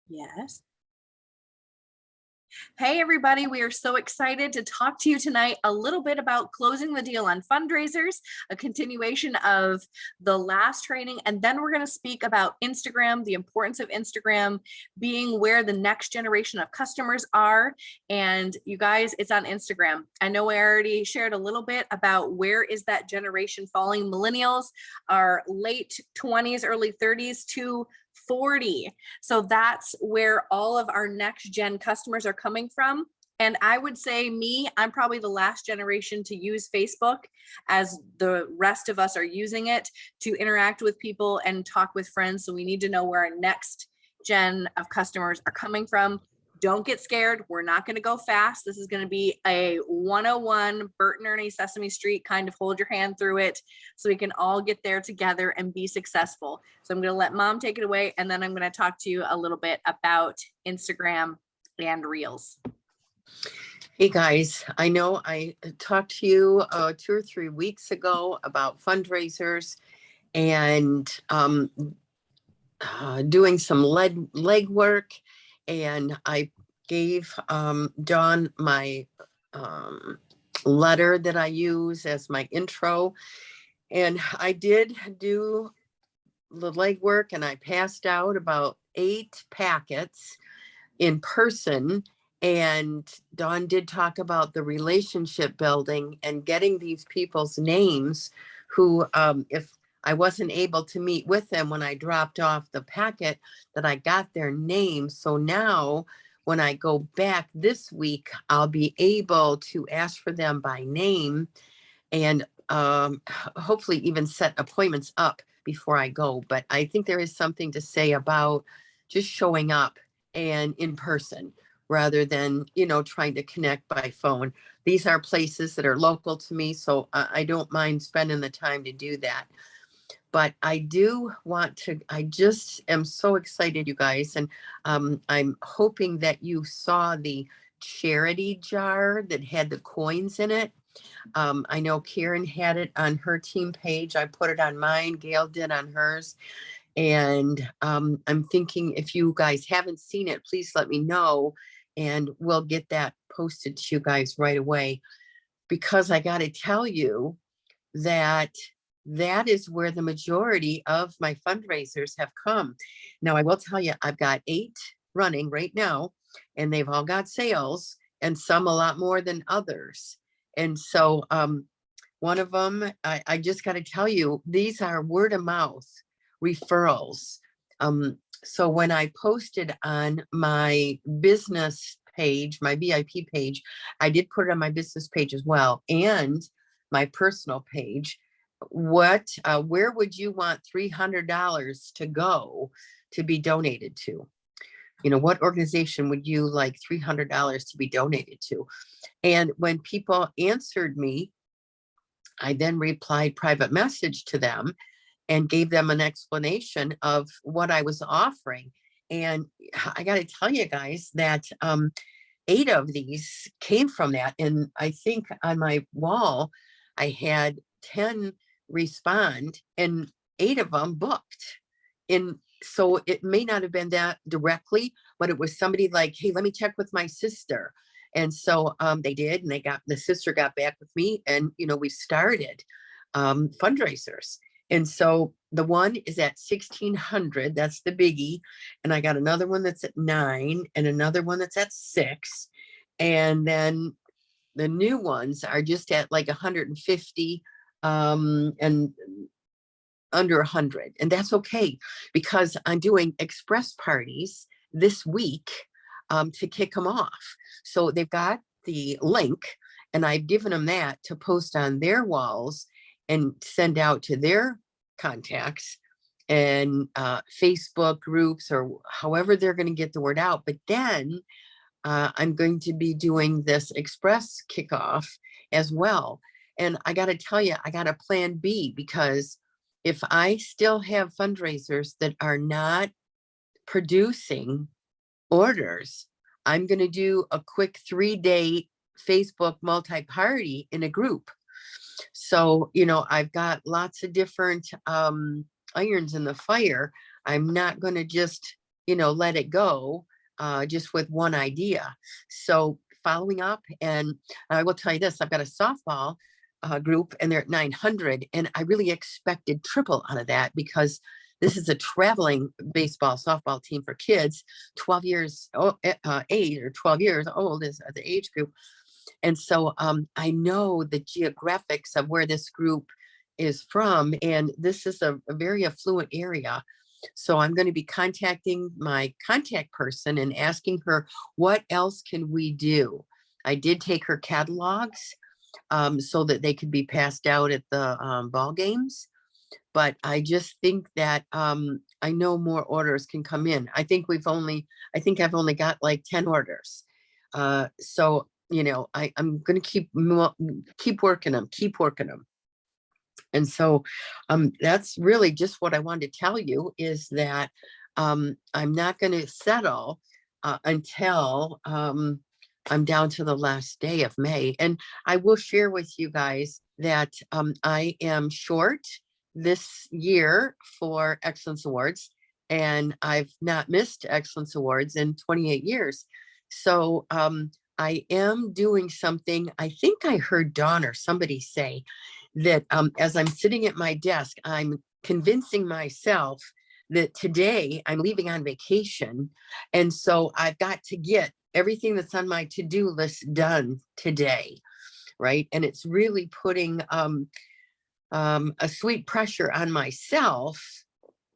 Yes. Hey, everybody. We are so excited to talk to you tonight a little bit about closing the deal on fundraisers, a continuation of the last training. And then we're going to speak about Instagram, the importance of Instagram being where the next generation of customers are. And you guys, it's on Instagram. I know I already shared a little bit about where is that generation falling. Millennials are late 20s, early 30s to 40. So that's where all of our next gen customers are coming from. And I would say I'm probably the last generation to use Facebook, as the rest of us are using it to interact with people and talk with friends. So we need to know where our next gen of customers are coming from. Don't get scared. We're not going to go fast. This is going to be a 101 Bert and Ernie Sesame Street, kind of hold your hand through it so we can all get there together and be successful. So I'm going to let Mom take it away, and then I'm going to talk to you a little bit about Instagram and Reels. Hey guys, I know I talked to you 2 or 3 weeks ago about fundraisers and doing some legwork, and I gave Dawn my letter that I use as my intro, and I did do the legwork, and I passed out about 8 packets in person. And Dawn did talk about the relationship building and getting these people's names who, if I wasn't able to meet with them when I dropped off the packet, that I got their names. So now when I go back this week, I'll be able to ask for them by name and hopefully even set appointments up before I go. But I think there is something to say about just showing up and in person, rather than, trying to connect by phone. These are places that are local to me, so I don't mind spending the time to do that. But I just am so excited, you guys. And I'm hoping that you saw the charity jar that had the coins in it. I know Karen had it on her team page. I put it on mine. Gail did on hers. And I'm thinking, if you guys haven't seen it, please let me know, and we'll get that posted to you guys right away. Because I got to tell you that is where the majority of my fundraisers have come. Now, I will tell you, I've got 8 running right now, and they've all got sales, and some a lot more than others. And so one of them, I just got to tell you, these are word of mouth referrals. So when I posted on my business page, my VIP page, I did put it on my business page as well, and my personal page. Where would you want $300 to go to be donated to? What organization would you like $300 to be donated to? And when people answered me, I then replied private message to them and gave them an explanation of what I was offering. And I got to tell you guys that 8 of these came from that. And I think on my wall, I had 10 respond and 8 of them booked. And so it may not have been that directly, but it was somebody like, hey, let me check with my sister. And so they did, and the sister got back with me, and, we started fundraisers. And so the one is at 1,600. That's the biggie. And I got another one that's at 9 and another one that's at 6. And then the new ones are just at like 150 and under 100. And that's okay, because I'm doing express parties this week to kick them off. So they've got the link, and I've given them that to post on their walls and send out to their contacts and Facebook groups, or however they're going to get the word out. But then I'm going to be doing this express kickoff as well. And I got to tell you, I got a plan B, because if I still have fundraisers that are not producing orders, I'm going to do a quick 3-day Facebook multi-party in a group. So, I've got lots of different irons in the fire. I'm not going to just, let it go just with one idea. So following up, and I will tell you this, I've got a softball group and they're at 900, and I really expected triple out of that because this is a traveling baseball softball team for kids 12 years age, or 12 years old is the age group. And so I know the geographics of where this group is from, and this is a very affluent area. So I'm going to be contacting my contact person and asking her, what else can we do? I did take her catalogs so that they could be passed out at the ball games. But I just think that I know more orders can come in. I think I've only got like 10 orders. So, I'm going to keep working them. And so that's really just what I wanted to tell you, is that I'm not going to settle until I'm down to the last day of May. And I will share with you guys that I am short this year for Excellence Awards, and I've not missed Excellence Awards in 28 years. So I am doing something. I think I heard Dawn or somebody say that as I'm sitting at my desk, I'm convincing myself that today I'm leaving on vacation. And so I've got to get everything that's on my to-do list done today, right? And it's really putting a sweet pressure on myself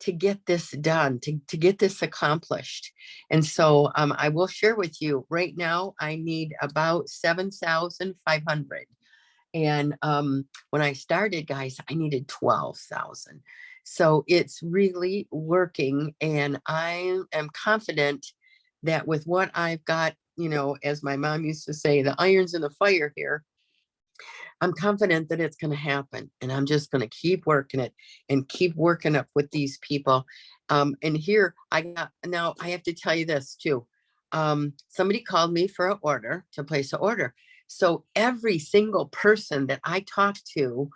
to get this done, to get this accomplished. And so I will share with you right now, I need about 7,500. And when I started, guys, I needed 12,000. So it's really working. And I am confident that with what I've got, as my mom used to say, the iron's in the fire here, I'm confident that it's going to happen. And I'm just going to keep working it and keep working up with these people. And here now I have to tell you this too. Somebody called me for an order, to place an order. So every single person that I talk to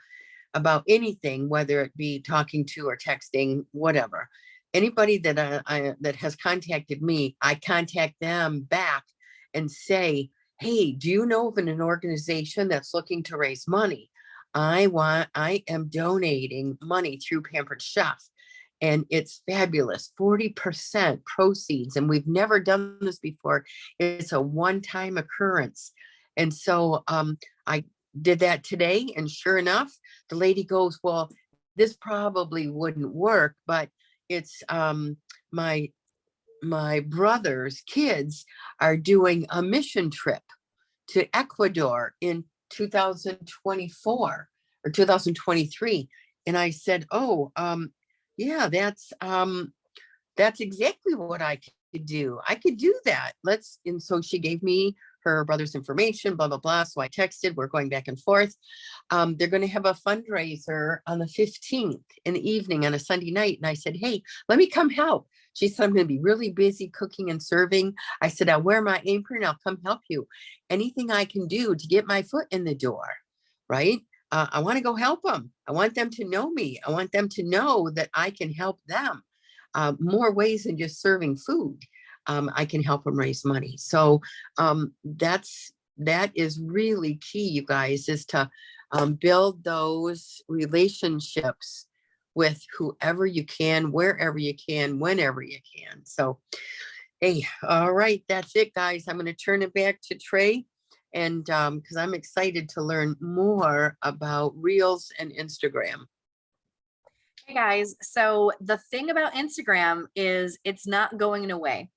about anything, whether it be talking to or texting, whatever, anybody that that has contacted me, I contact them back and say, hey, do you know of an organization that's looking to raise money? I am donating money through Pampered Chef. And it's fabulous, 40% proceeds. And we've never done this before. It's a one-time occurrence. And so I did that today. And sure enough, the lady goes, well, this probably wouldn't work, but it's my brother's kids are doing a mission trip to Ecuador in 2024 or 2023. And I said, oh, yeah, that's exactly what I could do. I could do that. And so she gave me her brother's information, blah, blah, blah. So I texted, we're going back and forth. They're going to have a fundraiser on the 15th in the evening on a Sunday night. And I said, hey, let me come help. She said, I'm going to be really busy cooking and serving. I said, I'll wear my apron. I'll come help you. Anything I can do to get my foot in the door, right? I want to go help them. I want them to know me. I want them to know that I can help them. More ways than just serving food. I can help them raise money. So that is really key, you guys, is to build those relationships with whoever you can, wherever you can, whenever you can. So, hey, all right, that's it, guys. I'm going to turn it back to Trey, and because I'm excited to learn more about Reels and Instagram. Hey guys, so the thing about Instagram is it's not going away.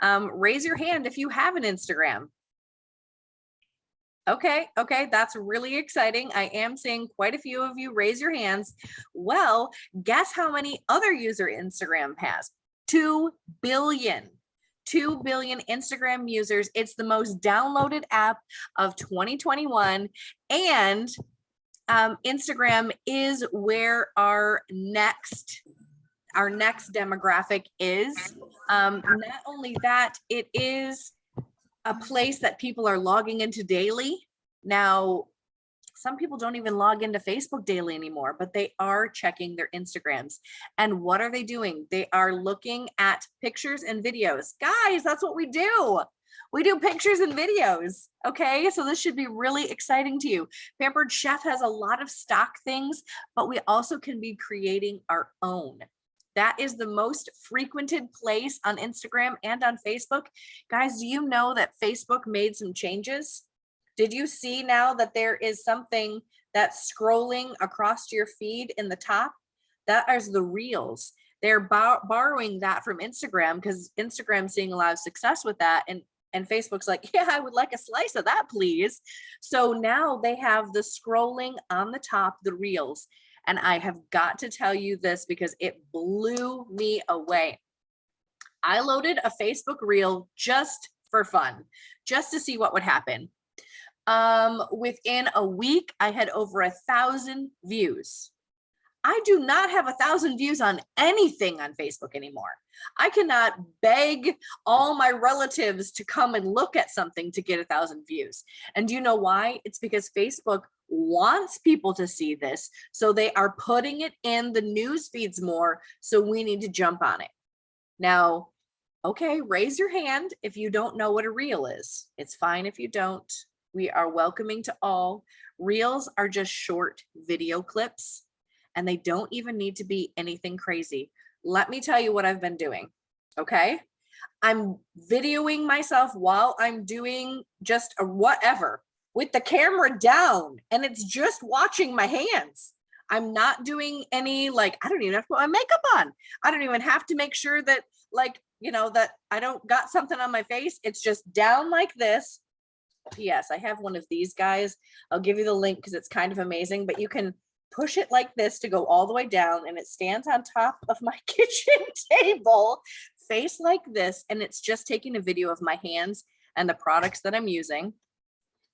Raise your hand if you have an Instagram. Okay, that's really exciting. I am seeing quite a few of you raise your hands. Well, guess how many other user Instagram has? 2 billion. 2 billion Instagram users. It's the most downloaded app of 2021. And Instagram is where our next demographic is. Not only that, it is a place that people are logging into daily. Now, some people don't even log into Facebook daily anymore, but they are checking their Instagrams. And what are they doing? They are looking at pictures and videos. Guys, that's what we do. We do pictures and videos. Okay. So this should be really exciting to you. Pampered Chef has a lot of stock things, but we also can be creating our own. That is the most frequented place on Instagram and on Facebook. Guys, do you know that Facebook made some changes? Did you see now that there is something that's scrolling across your feed in the top? That is the reels. They're borrowing that from Instagram because Instagram's seeing a lot of success with that. And Facebook's like, yeah, I would like a slice of that, please. So now they have the scrolling on the top, the reels. And I have got to tell you this because it blew me away. I loaded a Facebook reel just for fun, just to see what would happen. Within a week, I had over 1,000 views. I do not have 1,000 views on anything on Facebook anymore. I cannot beg all my relatives to come and look at something to get 1,000 views. And do you know why? It's because Facebook wants people to see this. So they are putting it in the news feeds more. So we need to jump on it. Now, okay, raise your hand if you don't know what a reel is. It's fine if you don't. We are welcoming to all. Reels are just short video clips, and they don't even need to be anything crazy. Let me tell you what I've been doing, okay? I'm videoing myself while I'm doing just a whatever with the camera down, and it's just watching my hands. I'm not doing any, like, I don't even have to put my makeup on. I don't even have to make sure that, like, you know, that I don't got something on my face. It's just down like this. P.S. I have one of these guys. I'll give you the link because it's kind of amazing, but you can push it like this to go all the way down, and it stands on top of my kitchen table, face like this, and it's just taking a video of my hands and the products that I'm using.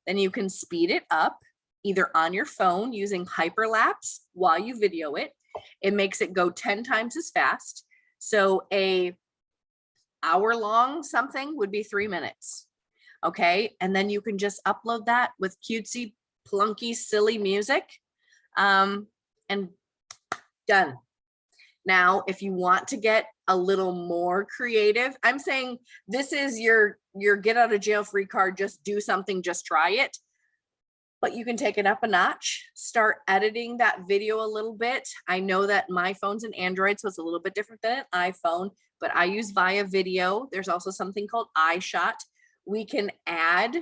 Then you can speed it up either on your phone using hyperlapse while you video it. It makes it go 10 times as fast. So a hour-long something would be 3 minutes. Okay, and then you can just upload that with cutesy, plunky, silly music, and done. Now, if you want to get a little more creative, I'm saying this is your get out of jail free card. Just do something, just try it. But you can take it up a notch, start editing that video a little bit. I know that my phone's an Android, so it's a little bit different than an iPhone, but I use Via Video. There's also something called iShot. We can add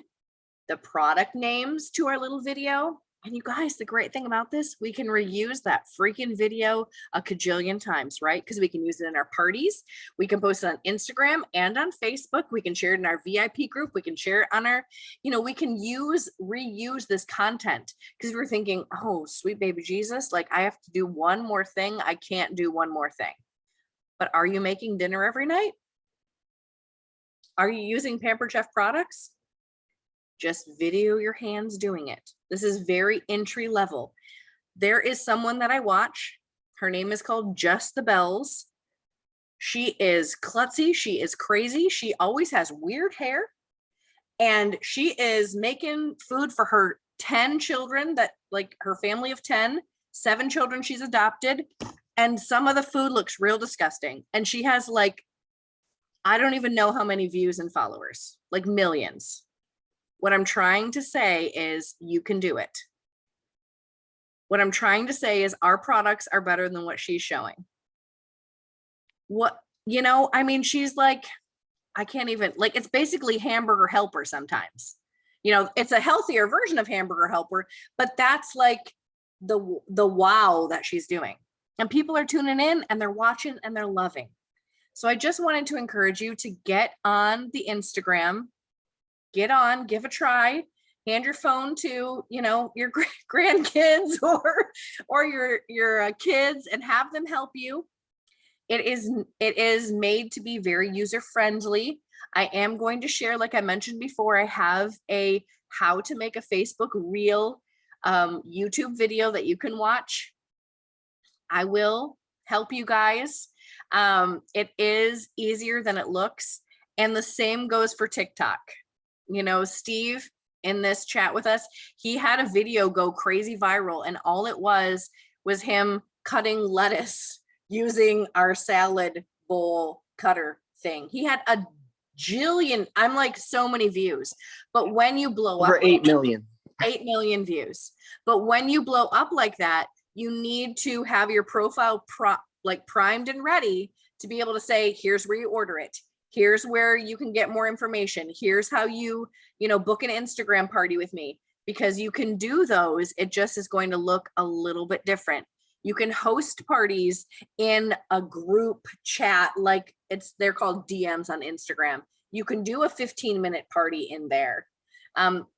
the product names to our little video. And you guys, the great thing about this, we can reuse that freaking video a cajillion times, right? Because we can use it in our parties. We can post it on Instagram and on Facebook. We can share it in our VIP group. We can share it on our, we can reuse this content. Because we're thinking, oh, sweet baby Jesus, like I have to do one more thing. I can't do one more thing. But are you making dinner every night? Are you using Pampered Chef products? Just video your hands doing it. This is very entry level. There is someone that I watch. Her name is called Just the Bells. She is klutzy. She is crazy. She always has weird hair. And she is making food for her 10 children, that like her family of 10, 7 children she's adopted. And some of the food looks real disgusting. And she has like, I don't even know how many views and followers, like millions. What I'm trying to say is you can do it. What I'm trying to say is our products are better than what she's showing. She's like, I can't even, like, it's basically Hamburger Helper sometimes. It's a healthier version of Hamburger Helper, but that's like the wow that she's doing. And people are tuning in and they're watching and they're loving. So I just wanted to encourage you to get on the Instagram, get on, give a try, hand your phone to, your grandkids or your kids and have them help you. It is made to be very user friendly. I am going to share, like I mentioned before, I have a how to make a Facebook reel YouTube video that you can watch. I will help you guys. It is easier than it looks. And the same goes for TikTok. Steve in this chat with us, he had a video go crazy viral, and all it was him cutting lettuce using our salad bowl cutter thing. He had a jillion, I'm like, so many views. But when you blow Over up 8 million. 8 million views. But when you blow up like that, you need to have your profile primed and ready to be able to say, here's where you order it. Here's where you can get more information. Here's how you book an Instagram party with me, because you can do those. It just is going to look a little bit different. You can host parties in a group chat, like they're called DMs on Instagram. You can do a 15-minute party in there.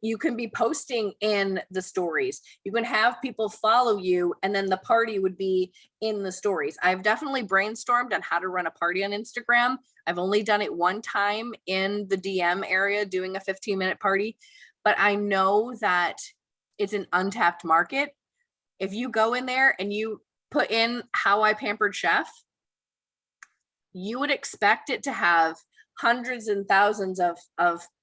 You can be posting in the stories. You can have people follow you, and then the party would be in the stories. I've definitely brainstormed on how to run a party on Instagram. I've only done it one time in the DM area doing a 15-minute party, but I know that it's an untapped market. If you go in there and you put in how I pampered chef, you would expect it to have hundreds and thousands of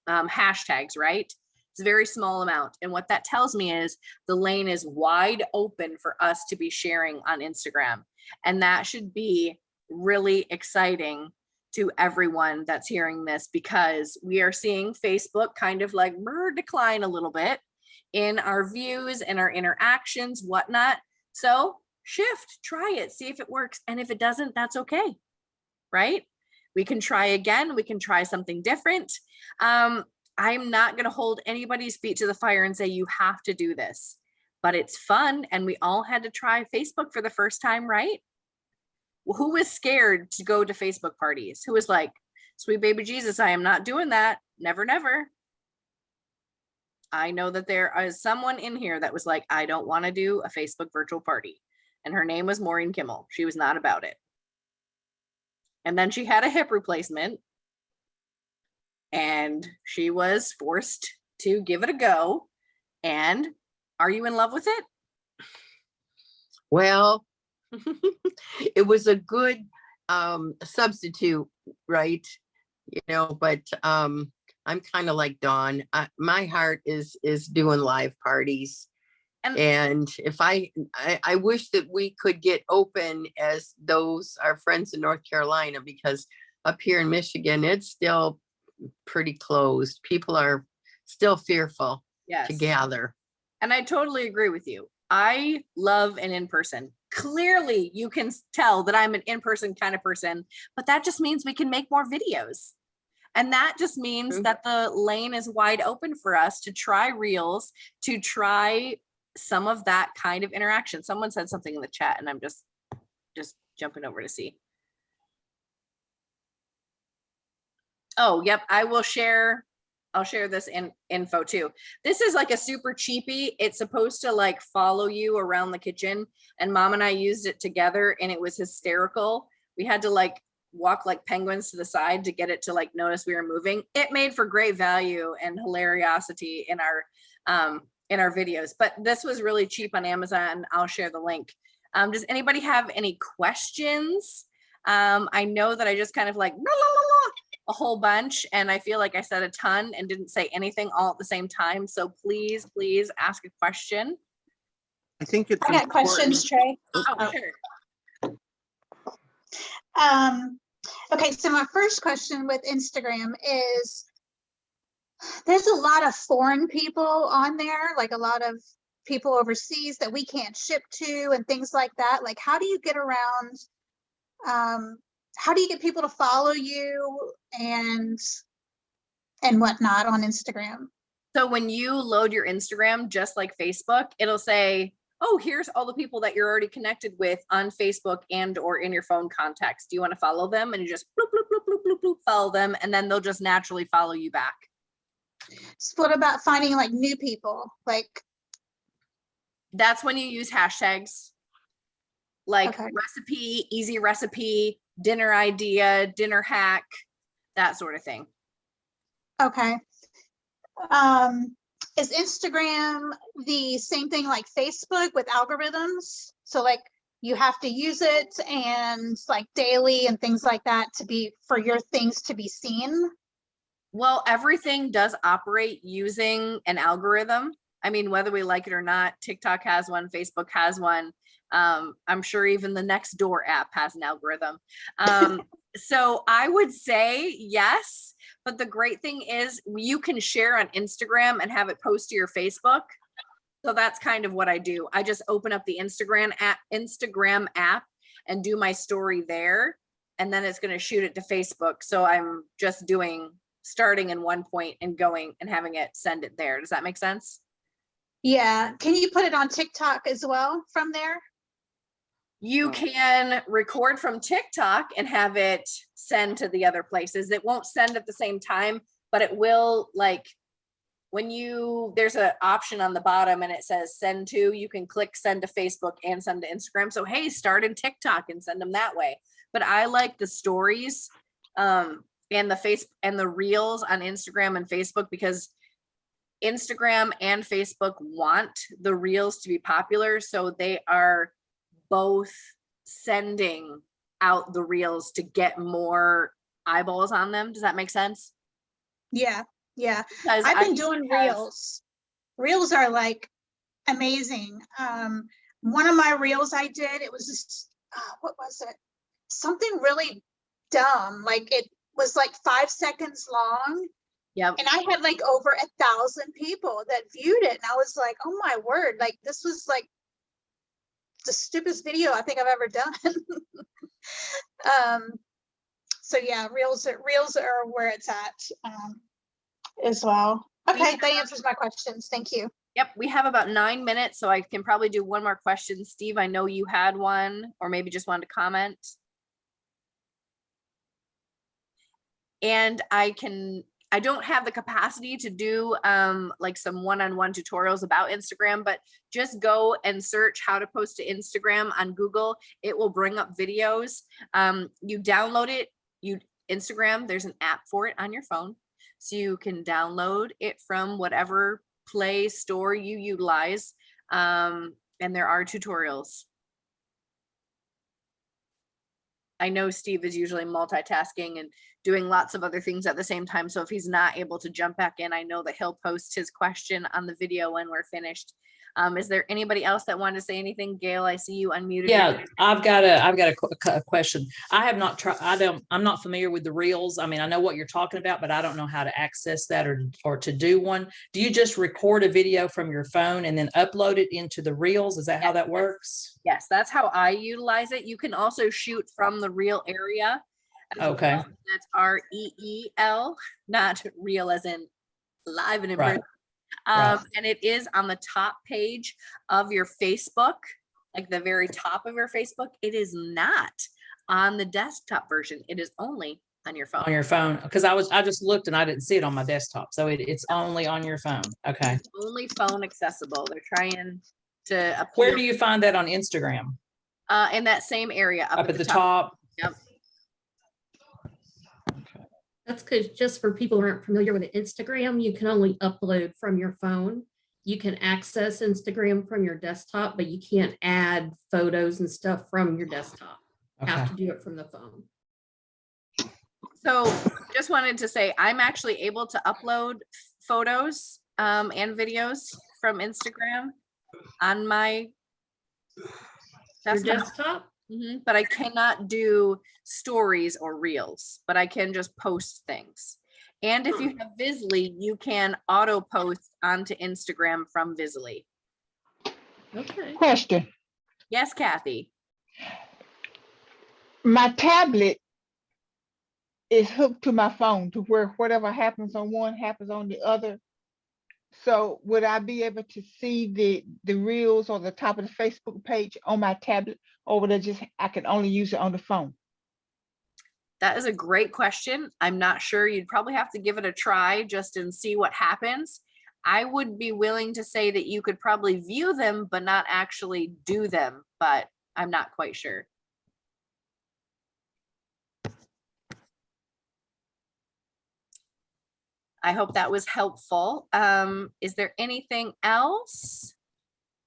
hashtags, right? It's a very small amount. And what that tells me is the lane is wide open for us to be sharing on Instagram. And that should be really exciting to everyone that's hearing this, because we are seeing Facebook kind of like decline a little bit in our views and our interactions, whatnot. So shift, try it, see if it works. And if it doesn't, that's okay, right? We can try again. We can try something different. I'm not going to hold anybody's feet to the fire and say you have to do this, but it's fun. And we all had to try Facebook for the first time, right? Well, who was scared to go to Facebook parties? Who was like, sweet baby Jesus, I am not doing that. Never, never. I know that there is someone in here that was like, I don't want to do a Facebook virtual party. And her name was Maureen Kimmel. She was not about it. And then she had a hip replacement, and she was forced to give it a go. And are you in love with it? Well, it was a good substitute, right? But I'm kind of like Dawn. My heart is doing live parties. And if I wish that we could get open as those our friends in North Carolina, because up here in Michigan, it's still pretty closed. People are still fearful to gather. And I totally agree with you. I love an in-person. Clearly, you can tell that I'm an in-person kind of person, but that just means we can make more videos. And that just means that the lane is wide open for us to try reels, to try some of that kind of interaction. Someone said something in the chat, and I'm just jumping over to see. Oh, yep. I'll share this info too. This is like a super cheapy. It's supposed to like follow you around the kitchen, and Mom and I used it together, and it was hysterical. We had to like walk like penguins to the side to get it to like notice we were moving. It made for great value and hilariosity in our videos, but this was really cheap on Amazon. I'll share the link. Does anybody have any questions? I know that I just kind of like a whole bunch, and I feel like I said a ton and didn't say anything all at the same time. So please ask a question. I think it's I got questions, Trey. Oh, sure. Okay, so my first question with Instagram is, there's a lot of foreign people on there, like a lot of people overseas that we can't ship to and things like that. Like, how do you get around, how do you get people to follow you and whatnot on Instagram? So when you load your Instagram, just like Facebook, it'll say, oh, here's all the people that you're already connected with on Facebook and or in your phone contacts. Do you want to follow them? And you just bloop, bloop, bloop, bloop, bloop, bloop, follow them, and then they'll just naturally follow you back. So what about finding like new people? Like, that's when you use hashtags like recipe, easy recipe, dinner idea, dinner hack, that sort of thing. Okay. Is Instagram the same thing like Facebook with algorithms? So like you have to use it and like daily and things like that to be for your things to be seen? Well, everything does operate using an algorithm. I mean, whether we like it or not, TikTok has one, Facebook has one. I'm sure even the Nextdoor app has an algorithm. So I would say yes, but the great thing is you can share on Instagram and have it post to your Facebook. So that's kind of what I do. I just open up the Instagram app and do my story there, and then it's going to shoot it to Facebook. So I'm just starting in one point and going and having it send it there. Does that make sense? Yeah. Can you put it on TikTok as well from there? You can record from TikTok and have it send to the other places. It won't send at the same time, but it will, like, there's an option on the bottom and it says send to, you can click send to Facebook and send to Instagram. So, hey, start in TikTok and send them that way. But I like the stories and the reels on Instagram and Facebook, because Instagram and Facebook want the reels to be popular. So they are both sending out the reels to get more eyeballs on them. Does that make sense? Yeah. Yeah. Because I've been doing reels. Reels are like amazing. One of my reels I did, it was just, what was it? Something really dumb. Like it was like 5 seconds long. Yep. And I had like over 1,000 people that viewed it. And I was like, oh my word, like this was like the stupidest video I think I've ever done. So yeah, reels are where it's at as well. Okay, that answers my questions. Thank you. Yep, we have about 9 minutes, so I can probably do one more question. Steve, I know you had one, or maybe just wanted to comment. And I don't have the capacity to do like some one-on-one tutorials about Instagram, but just go and search how to post to Instagram on Google. It will bring up videos. You download it, Instagram, there's an app for it on your phone. So you can download it from whatever Play Store you utilize. And there are tutorials. I know Steve is usually multitasking and doing lots of other things at the same time. So if he's not able to jump back in, I know that he'll post his question on the video when we're finished. Is there anybody else that wanted to say anything? Gail, I see you unmuted. Yeah, I've got a question. I have not tried, I'm not familiar with the reels. I mean, I know what you're talking about, but I don't know how to access that or to do one. Do you just record a video from your phone and then upload it into the reels? Is that how that works? Yes, that's how I utilize it. You can also shoot from the reel area. Okay. Well. That's REEL, not real as in live and in person. And it is on the top page of your Facebook, like the very top of your Facebook. It is not on the desktop version. It is only on your phone. On your phone, because I just looked and I didn't see it on my desktop. So it's only on your phone. Okay. It's only phone accessible. They're trying to. Where do you find that on Instagram? In that same area up at the top. Yep. That's because just for people who aren't familiar with Instagram, you can only upload from your phone. You can access Instagram from your desktop, but you can't add photos and stuff from your desktop. Okay. Have to do it from the phone. So just wanted to say, I'm actually able to upload photos and videos from Instagram on my desktop. But I cannot do stories or reels, but I can just post things. And if you have Visly, you can auto post onto Instagram from Visly. Okay. Question. Yes, Kathy. My tablet is hooked to my phone to where whatever happens on one happens on the other. So would I be able to see the reels or the top of the Facebook page on my tablet, or would I can only use it on the phone? That is a great question. I'm not sure. You'd probably have to give it a try just and see what happens. I would be willing to say that you could probably view them, but not actually do them, but I'm not quite sure. I hope that was helpful. Is there anything else?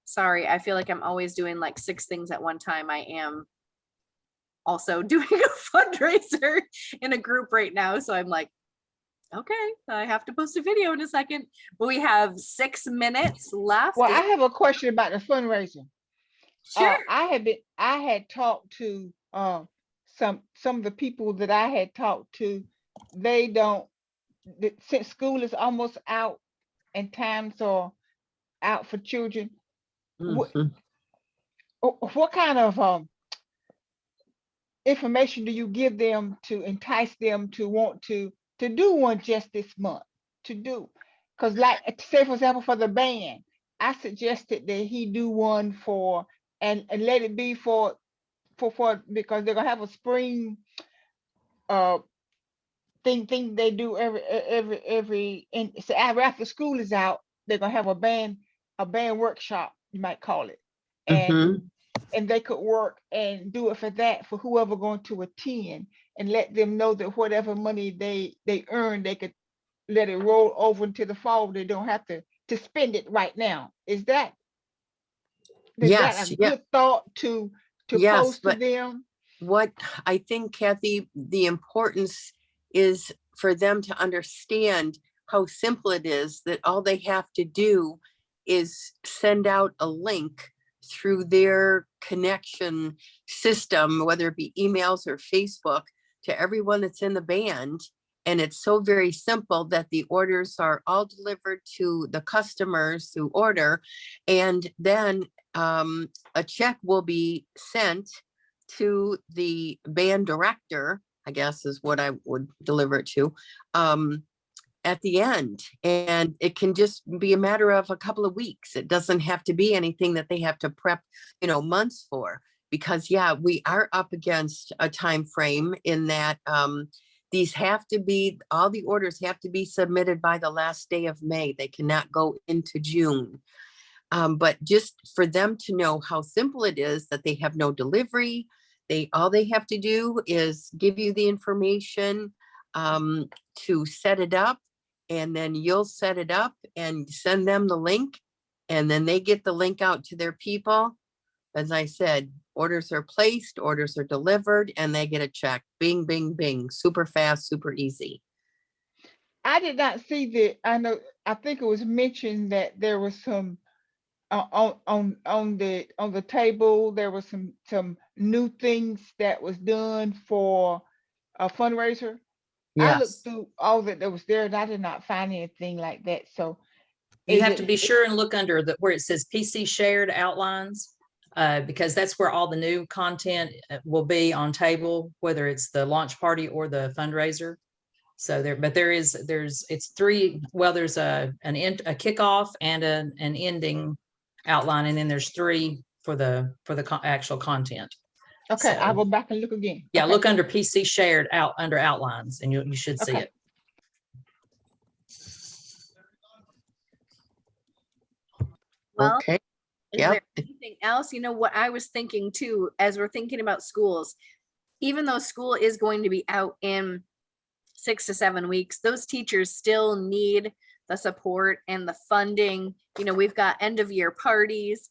Sorry, I feel like I'm always doing like 6 things at one time. I am also doing a fundraiser in a group right now. So I'm like, Okay, I have to post a video in a second. We have 6 minutes left. Well, I have a question about the fundraiser. Sure. I had talked to some of the people that I had talked to. They don't, since school is almost out and times are out for children. What Mhm. what kind of information do you give them to entice them to want to do one just this month to do? Because like say for example for the band, I suggested that he do one for and let it be for because they're gonna have a spring uh thing they do every and so after school is out, they're gonna have a band workshop, you might call it. And Mhm. they could work and do it for that for whoever going to attend and let them know that whatever money they earn, they could let it roll over into the fall. They don't have to spend it right now. Is that Yes, a yeah, good thought to yes, pose to but them? what I think, Kathy, the importance is for them to understand how simple it is, that all they have to do is send out a link through their connection system, whether it be emails or Facebook, to everyone that's in the band. And it's so very simple that the orders are all delivered to the customers who order. And then a check will be sent to the band director, I guess is what I would deliver it to, at the end. And it can just be a matter of a couple of weeks. It doesn't have to be anything that they have to prep, months for. Because yeah, we are up against a time frame in that all the orders have to be submitted by the last day of May. They cannot go into June. But just for them to know how simple it is, that they have no delivery, all they have to do is give you the information to set it up, and then you'll set it up and send them the link, and then they get the link out to their people. As I said, orders are placed, orders are delivered, and they get a check. Bing, bing, bing. Super fast, super easy. I did not see that. I think it was mentioned that there was some on the table. There was some new things that was done for a fundraiser. I looked Yes. through all that was there, and I did not find anything like that. So, You is have to be it? sure and look under where it says PC shared outlines, because that's where all the new content will be on table, whether it's the launch party or the fundraiser. So it's three, well, there's a kickoff and an ending outline, and then there's three for the actual content. Okay, I'll So go back and look again. yeah, Okay, look under PC shared under outlines, and you should see okay. it. Well, Okay. is Yep. there anything else? You know what I was thinking too, as we're thinking about schools, even though school is going to be out in 6 to 7 weeks, those teachers still need the support and the funding. We've got end of year parties.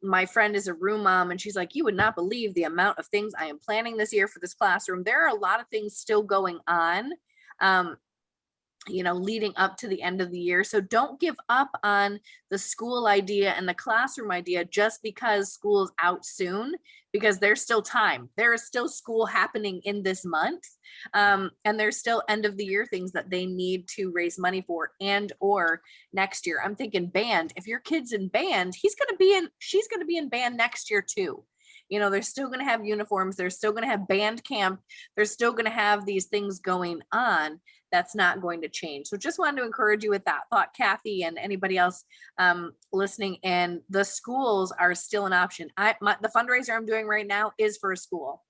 My friend is a room mom, and she's like, you would not believe the amount of things I am planning this year for this classroom. There are a lot of things still going on, leading up to the end of the year. So don't give up on the school idea and the classroom idea just because school's out soon, because there's still time. There is still school happening in this month. And there's still end of the year things that they need to raise money for or next year. I'm thinking band. If your kid's in band, she's going to be in band next year too. They're still going to have uniforms. They're still going to have band camp. They're still going to have these things going on. That's not going to change. So just wanted to encourage you with that thought, Kathy, and anybody else listening. And the schools are still an option. The fundraiser I'm doing right now is for a school.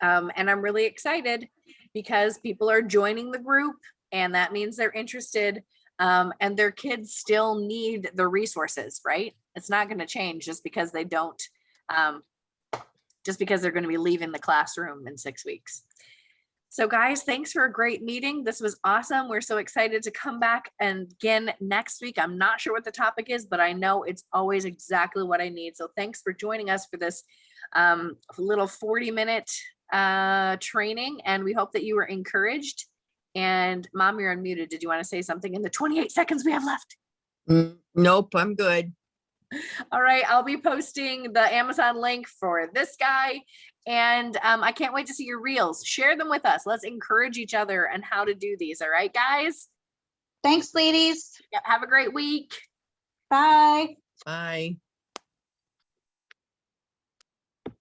And I'm really excited because people are joining the group, and that means they're interested, and their kids still need the resources, right? It's not going to change just because they don't, just because they're going to be leaving the classroom in 6 weeks. So guys, thanks for a great meeting. This was awesome. We're so excited to come back and again next week. I'm not sure what the topic is, but I know it's always exactly what I need. So thanks for joining us for this little 40-minute training, and we hope that you were encouraged And Mom, you're unmuted. Did you want to say something in the 28 seconds we have left? Nope, I'm good. All right, I'll be posting the Amazon link for this guy. And I can't wait to see your reels. Share them with us. Let's encourage each other and how to do these. All right, guys? Thanks, ladies. Yep, have a great week. Bye. Bye.